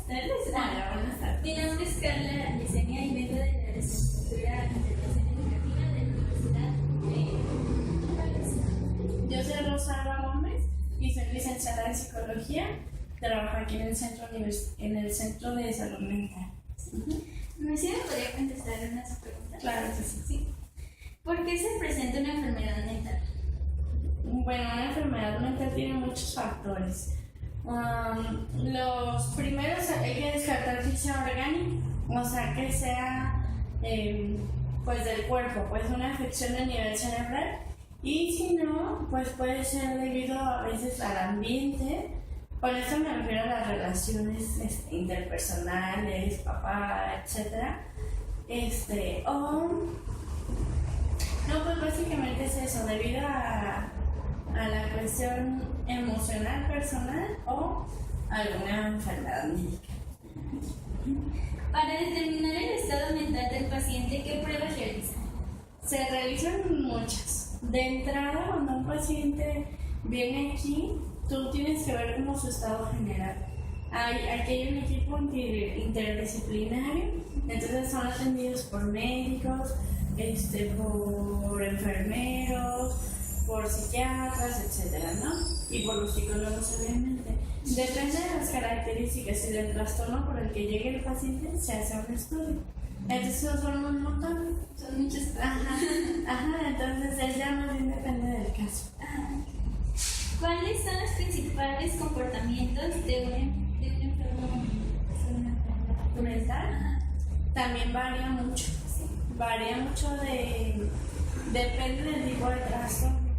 tardes. Hola, buenas tardes. Mi nombre es Carla Yesenia y vengo de la licenciatura en Intervención Educativa de la Universidad de Yo soy Rosalba Gómez y soy licenciada en Psicología. Trabajo aquí en el Centro de Salud Mental. ¿Me podría contestar unas preguntas? Claro que sí. ¿Por qué se presenta una enfermedad mental? Bueno, una enfermedad mental tiene muchos factores. Los primeros hay que descartar que sea orgánico, o sea, que sea pues del cuerpo, pues una afección a nivel cerebral, y si no, pues puede ser debido a veces al ambiente. Con esto me refiero a las relaciones interpersonales, papá, etcétera. No, pues básicamente es eso, debido a la cuestión emocional personal o alguna enfermedad médica. Para determinar el estado mental del paciente, ¿qué pruebas realizan? Se realizan muchas. De entrada, cuando un paciente viene aquí, tú tienes que ver como su estado general. Aquí hay un equipo interdisciplinario, entonces son atendidos por médicos, por enfermeros, por psiquiatras, etcétera, ¿no? Y por los psicólogos, obviamente. Depende de las características y del trastorno por el que llegue el paciente, se hace un estudio. Entonces son un montón. Son muchas. Entonces ya más bien depende del caso. ¿Cuáles son los principales comportamientos de un enfermo mental? También varía mucho. Varía mucho depende del tipo de trastorno.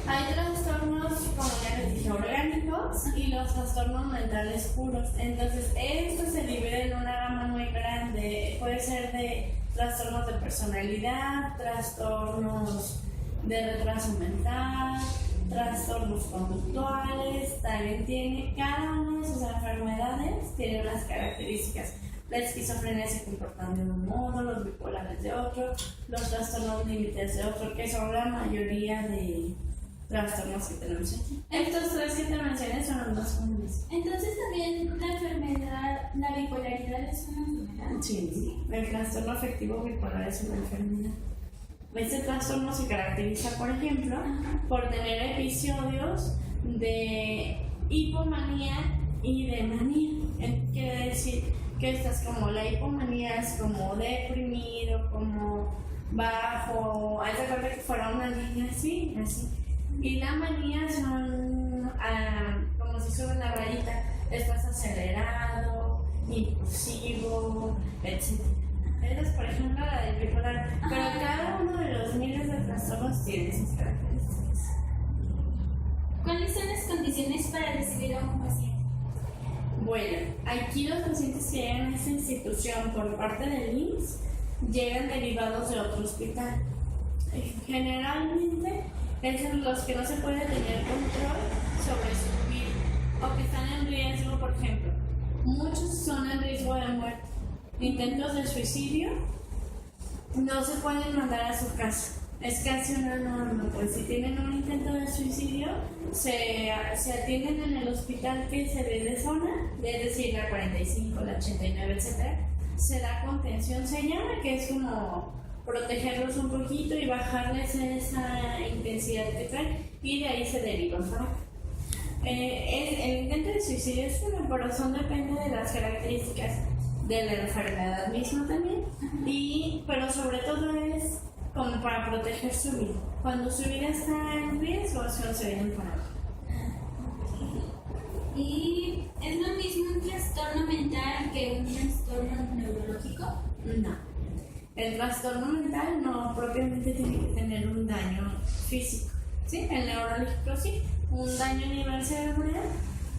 Hay trastornos, como ya les dije, orgánicos y los trastornos mentales puros. Entonces, esto se divide en una gama muy grande. Puede ser de trastornos de personalidad, trastornos de retraso mental, trastornos conductuales. También cada una de sus enfermedades tiene unas características. La esquizofrenia se comportan de un modo, los bipolares de otro, los trastornos límites de otro, que son la mayoría de trastornos que tenemos aquí. Estos tres que te mencioné son los más comunes. Entonces también la bipolaridad es una enfermedad. Sí, el trastorno afectivo bipolar es una enfermedad. Este trastorno se caracteriza, por ejemplo, por tener episodios de hipomanía y de manía. Quiere decir que estás como la hipomanía es como deprimido, como bajo, haz de cuenta que fuera una línea así. Y la manía son como si sube una rayita, estás acelerado, impulsivo, etc. Esa es, por ejemplo, la del bipolar, pero cada uno de los miles de trastornos tiene sus características. ¿Cuáles son las condiciones para recibir a un paciente? Bueno, aquí los pacientes que llegan a esta institución por parte del IMSS llegan derivados de otro hospital. Generalmente es los que no se puede tener control sobre su vida o que están en riesgo, por ejemplo. Muchos son en riesgo de muerte. Intentos de suicidio no se pueden mandar a su casa. Es casi una norma, pues si tienen un intento de suicidio, se atienden en el hospital que se ve de zona, es decir, la 45, la 89, etc. Se da contención, se llama, que es como protegerlos un poquito y bajarles esa intensidad que traen, y de ahí se deriva. El intento de suicidio es una corazón, depende de las características de la enfermedad misma también, pero sobre todo es como para proteger su vida. Cuando su vida está en riesgo, se vienen para abajo. ¿Y es lo mismo un trastorno mental que un trastorno neurológico? No. El trastorno mental no propiamente tiene que tener un daño físico. ¿Sí? El neurológico sí. Un daño a nivel cerebral,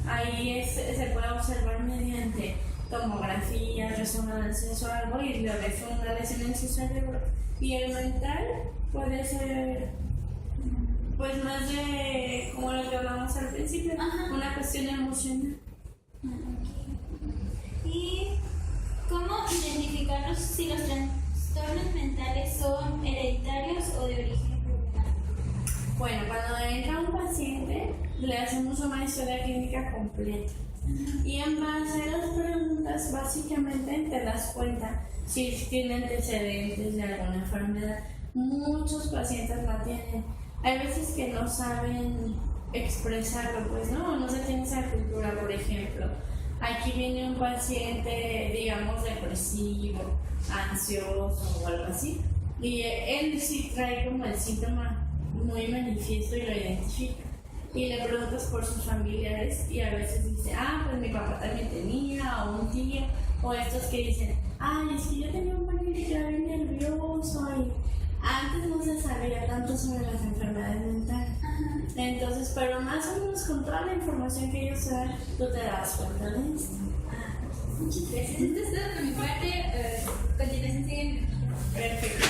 ahí se puede observar mediante tomografía, resonancias o algo, y le ves una lesión en su cerebro. Y el mental puede ser pues más de, como lo que hablamos al principio, una cuestión emocional. ¿Y cómo identificar si los trastornos mentales son hereditarios o de origen problemático? Bueno, cuando entra un paciente, le hacemos una historia clínica completa. Y en base a las preguntas, básicamente te das cuenta si tiene antecedentes de alguna enfermedad. Muchos pacientes la tienen. Hay veces que no saben expresarlo, pues no se tiene esa cultura. Por ejemplo, aquí viene un paciente, digamos, depresivo, ansioso o algo así, y él sí trae como el síntoma muy manifiesto y lo identifica. Y le preguntas por sus familiares y a veces dice, pues mi papá también tenía, o un tío, o estos que dicen, es que yo tenía un paciente que era bien nervioso y antes no se sabía tanto sobre las enfermedades mentales. Entonces, pero más o menos con toda la información que ellos dan, tú te das cuenta de esto. Muchas gracias. Esto es todo por mi parte. Continuación sigue. Perfecto.